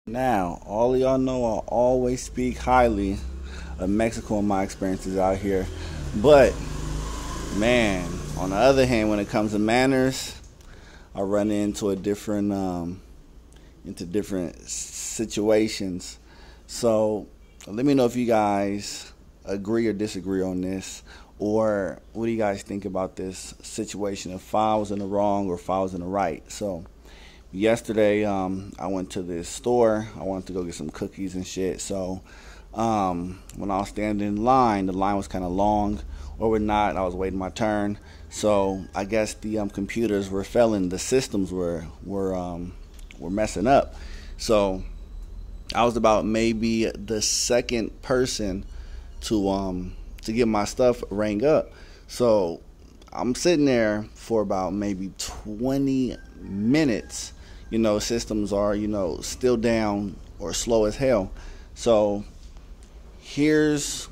Now, all of y'all know I always speak highly of Mexico and my experiences out here. But, man, on the other hand, when it comes to manners, I run into different situations. So, let me know if you guys agree or disagree on this, or what do you guys think about this situation, if I was in the wrong or if I was in the right. So, yesterday, I went to this store. I wanted to go get some cookies and shit. So, when I was standing in line, the line was kind of long, or whatnot. I was waiting my turn. So, I guess the computers were failing. The systems were messing up. So, I was about maybe the second person to get my stuff rang up. So, I'm sitting there for about maybe 20 minutes. Systems are, still down or slow as hell. So here's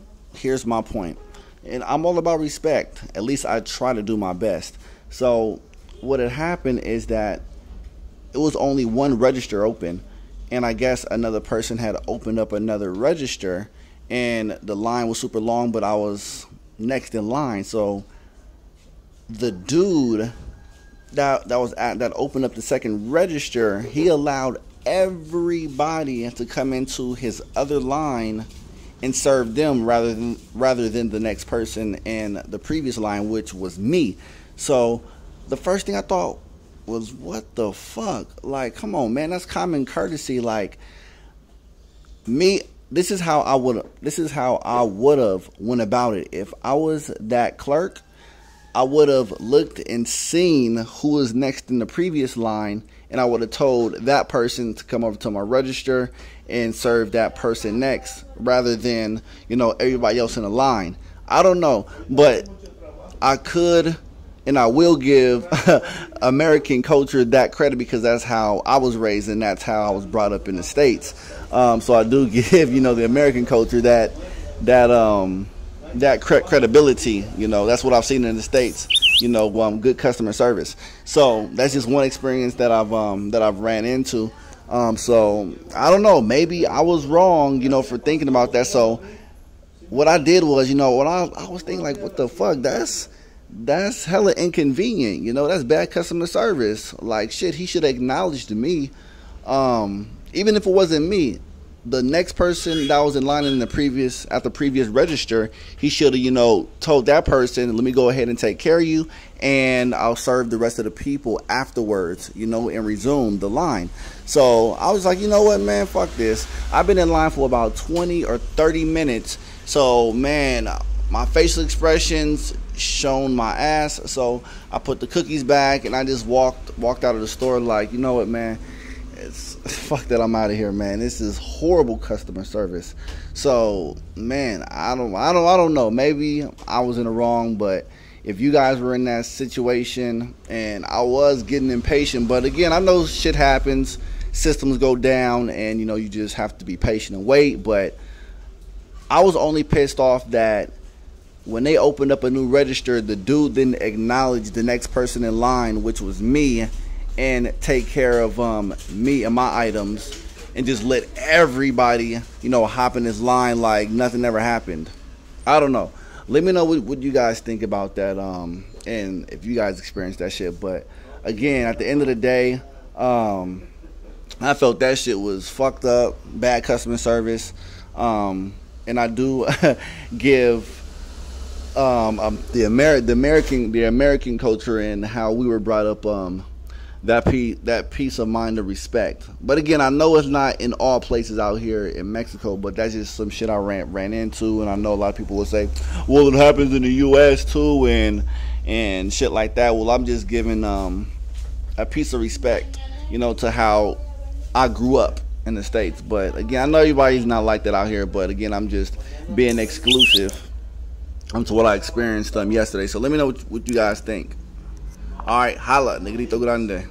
my point. And I'm all about respect. At least I try to do my best. So what had happened is that it was only one register open, and I guess another person had opened up another register, and the line was super long, but I was next in line. So the dude that opened up the second register, he allowed everybody to come into his other line and serve them rather than the next person in the previous line, which was me. So the first thing I thought was, what the fuck? Like, come on, man, that's common courtesy. Like, me, this is how I would have went about it. If I was that clerk, I would have looked and seen who was next in the previous line, and I would have told that person to come over to my register and serve that person next, rather than, everybody else in the line. I don't know, but I could and I will give American culture that credit, because that's how I was raised and that's how I was brought up in the States. So I do give, the American culture that credibility. That's what I've seen in the States. Good customer service. So that's just one experience that I've ran into. So I don't know, maybe I was wrong, for thinking about that. So what I did was, when I was thinking, like, what the fuck, that's hella inconvenient. That's bad customer service. Like, shit, he should have acknowledged me. Even if it wasn't me, the next person that was in line at the previous register, he should have, told that person, let me go ahead and take care of you, and I'll serve the rest of the people afterwards, and resume the line. So I was like, you know what, man, fuck this. I've been in line for about 20 or 30 minutes. So, man, my facial expressions shown my ass. So I put the cookies back, and I just walked out of the store like, you know what, man, fuck that, I'm out of here, man. This is horrible customer service. So, man, I don't know. Maybe I was in the wrong, but if you guys were in that situation, and I was getting impatient, but again, I know shit happens, systems go down, and you just have to be patient and wait. But I was only pissed off that when they opened up a new register, the dude didn't acknowledge the next person in line, which was me, and take care of me and my items, and just let everybody, hop in this line like nothing ever happened. I don't know. Let me know what you guys think about that, and if you guys experienced that shit. But again, at the end of the day, I felt that shit was fucked up, bad customer service, and I do give the American culture and how we were brought up, that peace of mind and respect. But again, I know it's not in all places out here in Mexico, but that's just some shit I ran into. And I know a lot of people will say, well, it happens in the US too, and shit like that. Well, I'm just giving a piece of respect, to how I grew up in the States. But again, I know everybody's not like that out here, but again, I'm just being exclusive to what I experienced yesterday. So let me know what you guys think. All right, holla, negrito grande.